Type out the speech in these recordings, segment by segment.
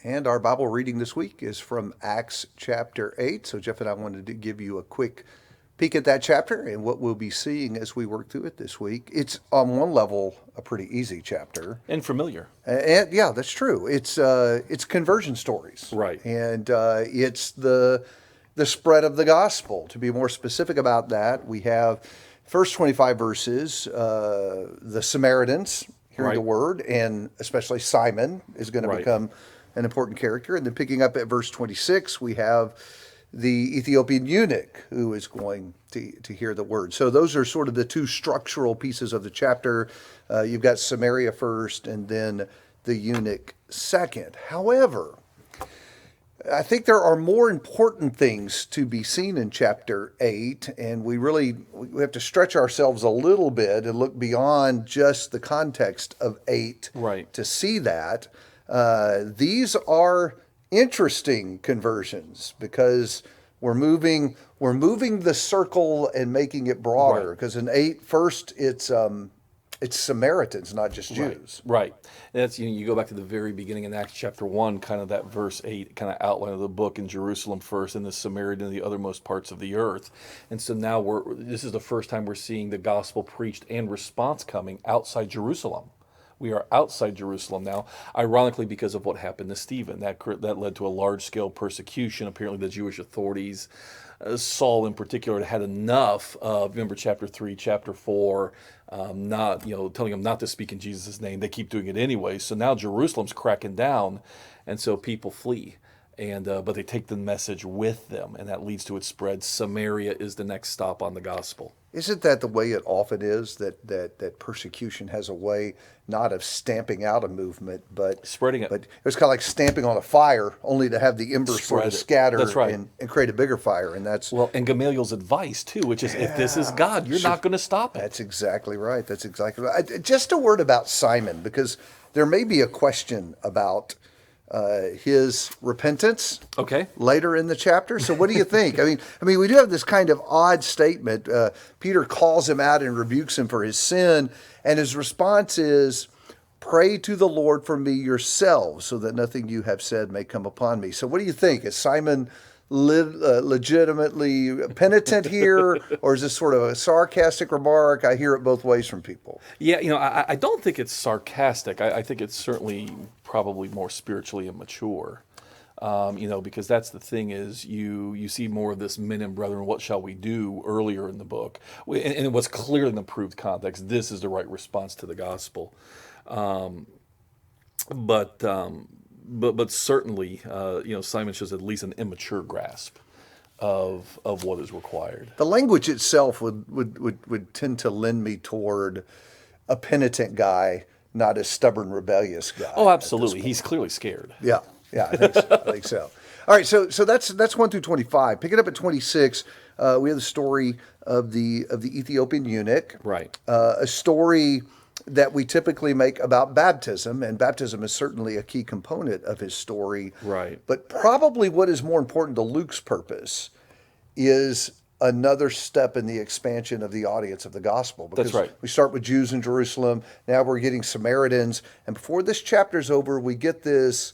And our Bible reading this week is from Acts chapter 8. So, Jeff and I wanted to give you a quick peek at that chapter and what we'll be seeing as we work through it this week. It's on one level a pretty easy chapter. And familiar. And yeah, that's true. It's conversion stories. Right. And it's the spread of the gospel. To be more specific about that, we have first 25 verses, the Samaritans hearing the word, and especially Simon is going to become an important character. And then picking up at verse 26, we have the Ethiopian eunuch who is going to hear the word. So those are sort of the two structural pieces of the chapter. You've got Samaria first and then the eunuch second. However, I think there are more important things to be seen in chapter 8, and we have to stretch ourselves a little bit and look beyond just the context of 8 to see that. These are interesting conversions because we're moving the circle and making it broader. Because in 8, first it's Samaritans, not just Jews. Right. And that's, you go back to the very beginning in Acts chapter 1, kind of that verse 8 kind of outline of the book, in Jerusalem first, and the Samaritan and the othermost parts of the earth. And so now this is the first time we're seeing the gospel preached and response coming outside Jerusalem. We are outside Jerusalem now, ironically because of what happened to Stephen. That led to a large-scale persecution. Apparently the Jewish authorities, Saul in particular, had enough of, remember chapter 3, chapter 4, telling them not to speak in Jesus' name. They keep doing it anyway. So now Jerusalem's cracking down, and so people flee. But they take the message with them, and that leads to its spread. Samaria is the next stop on the gospel. Isn't that the way it often is, that persecution has a way not of stamping out a movement, but spreading it? But it's kind of like stamping on a fire, only to have the embers sort of scatter and create a bigger fire. And that's and Gamaliel's advice too, which is if this is God, you're not going to stop it. That's exactly right. That's exactly right. Just a word about Simon, because there may be a question about his repentance later in the chapter. So what do you think? I mean, we do have this kind of odd statement. Peter calls him out and rebukes him for his sin, and his response is, "Pray to the Lord for me yourselves, so that nothing you have said may come upon me." So what do you think? Is Simon legitimately penitent here, or is this sort of a sarcastic remark? I hear it both ways from people. Yeah, I don't think it's sarcastic. I think it's certainly probably more spiritually immature. Because that's the thing is you see more of this men and brethren, what shall we do earlier in the book. And it was clear in the proved context, this is the right response to the gospel. But certainly, Simon shows at least an immature grasp of what is required. The language itself would tend to lend me toward a penitent guy, not a stubborn, rebellious guy. Oh, absolutely. He's clearly scared. Yeah, I think so. All right, so that's 1 through 25. Pick it up at 26. We have the story of the Ethiopian eunuch. Right. A story that we typically make about baptism, and baptism is certainly a key component of his story. Right. But probably what is more important to Luke's purpose is another step in the expansion of the audience of the gospel. Because that's right. We start with Jews in Jerusalem, now we're getting Samaritans, and before this chapter's over, we get this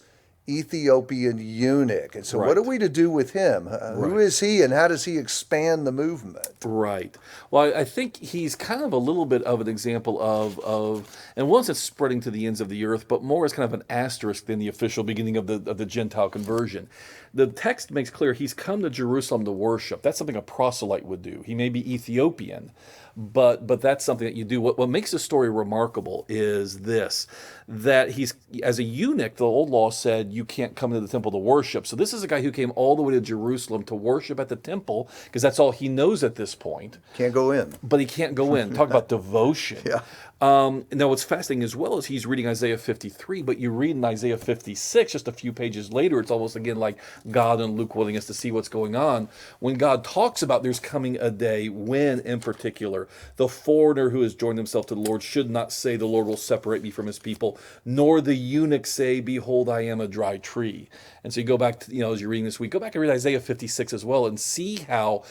Ethiopian eunuch. And so what are we to do with him? Who is he, and how does he expand the movement? Right. Well, I think he's kind of a little bit of an example of and once it's spreading to the ends of the earth, but more as kind of an asterisk than the official beginning of the Gentile conversion. The text makes clear he's come to Jerusalem to worship. That's something a proselyte would do. He may be Ethiopian, but that's something that you do. What makes the story remarkable is this, that he's, as a eunuch, the old law said you can't come to the temple to worship. So this is a guy who came all the way to Jerusalem to worship at the temple, because that's all he knows at this point. Can't go in. But he can't go in. Talk about devotion. Yeah. Now, what's fascinating as well is he's reading Isaiah 53, but you read in Isaiah 56, just a few pages later, it's almost again like God and Luke wanting us to see what's going on. When God talks about there's coming a day when, in particular, the foreigner who has joined himself to the Lord should not say, the Lord will separate me from his people, nor the eunuch say, behold, I am a dry tree. And so you go back to, as you're reading this week, go back and read Isaiah 56 as well and see how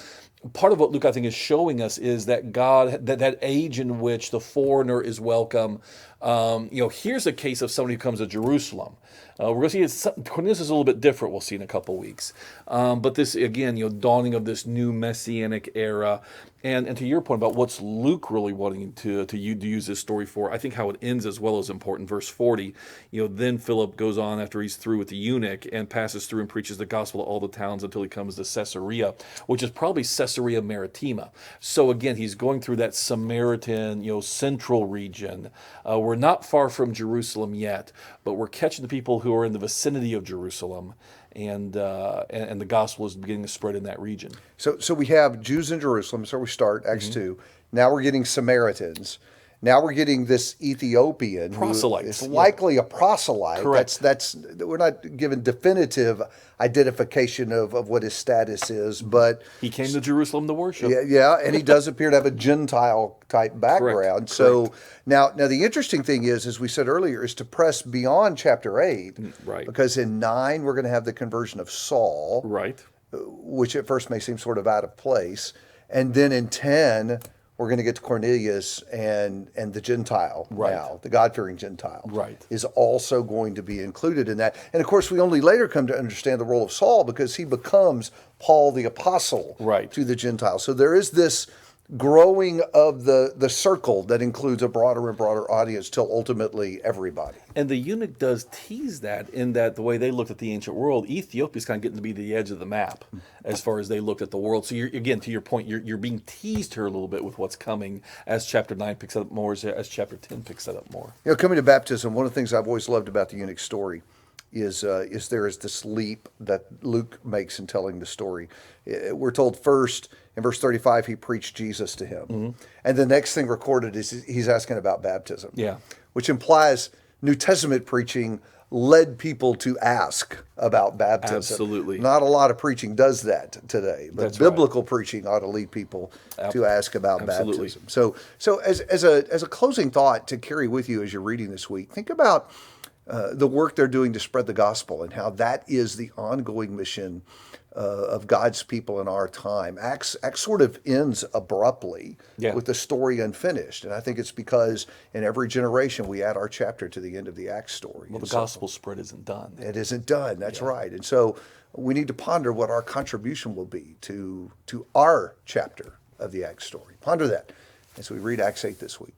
part of what Luke, I think, is showing us is that God, that age in which the foreigner is welcome. Here's a case of somebody who comes to Jerusalem. We're going to see Cornelius is a little bit different. We'll see in a couple weeks. But this, again, dawning of this new messianic era. And to your point about what's Luke really wanting to use this story for, I think how it ends as well is important. Verse 40, then Philip goes on after he's through with the eunuch and passes through and preaches the gospel to all the towns until he comes to Caesarea, which is probably Caesarea Maritima. So again, he's going through that Samaritan, central region. We're not far from Jerusalem yet, but we're catching the people who are in the vicinity of Jerusalem, and the gospel is beginning to spread in that region. So we have Jews in Jerusalem. So we start Acts 2. Now we're getting Samaritans. Now we're getting this Ethiopian Proselytes, who is likely a proselyte. Correct. That's we're not given definitive identification of what his status is, but He came to Jerusalem to worship. yeah, and he does appear to have a Gentile type background. Correct. So now the interesting thing is, as we said earlier, is to press beyond chapter 8, Right. because in 9 we're going to have the conversion of Saul, Right. which at first may seem sort of out of place. And then in 10, we're going to get to Cornelius and the Gentile now, the God-fearing Gentile, Right. is also going to be included in that. And of course, we only later come to understand the role of Saul because he becomes Paul the Apostle Right. to the Gentiles. So there is this growing of the circle that includes a broader and broader audience till ultimately everybody. And the eunuch does tease that in that the way they looked at the ancient world, Ethiopia is kind of getting to be the edge of the map as far as they looked at the world. So you're, again, to your point, you're being teased here a little bit with what's coming as chapter 9 picks up more, as chapter 10 picks that up more. Coming to baptism, one of the things I've always loved about the eunuch story is there is this leap that Luke makes in telling the story. We're told first in verse 35 he preached Jesus to him, and the next thing recorded is he's asking about baptism. Yeah. Which implies New Testament preaching led people to ask about baptism. Absolutely. Not a lot of preaching does that today, but That's right. biblical preaching ought to lead people to ask about Absolutely. baptism. So as a closing thought to carry with you as you're reading this week, think about the work they're doing to spread the gospel and how that is the ongoing mission of God's people in our time. Acts sort of ends abruptly with the story unfinished. And I think it's because in every generation we add our chapter to the end of the Acts story. Well, the gospel spread isn't done. It isn't done. That's right. And so we need to ponder what our contribution will be to our chapter of the Acts story. Ponder that as we read Acts 8 this week.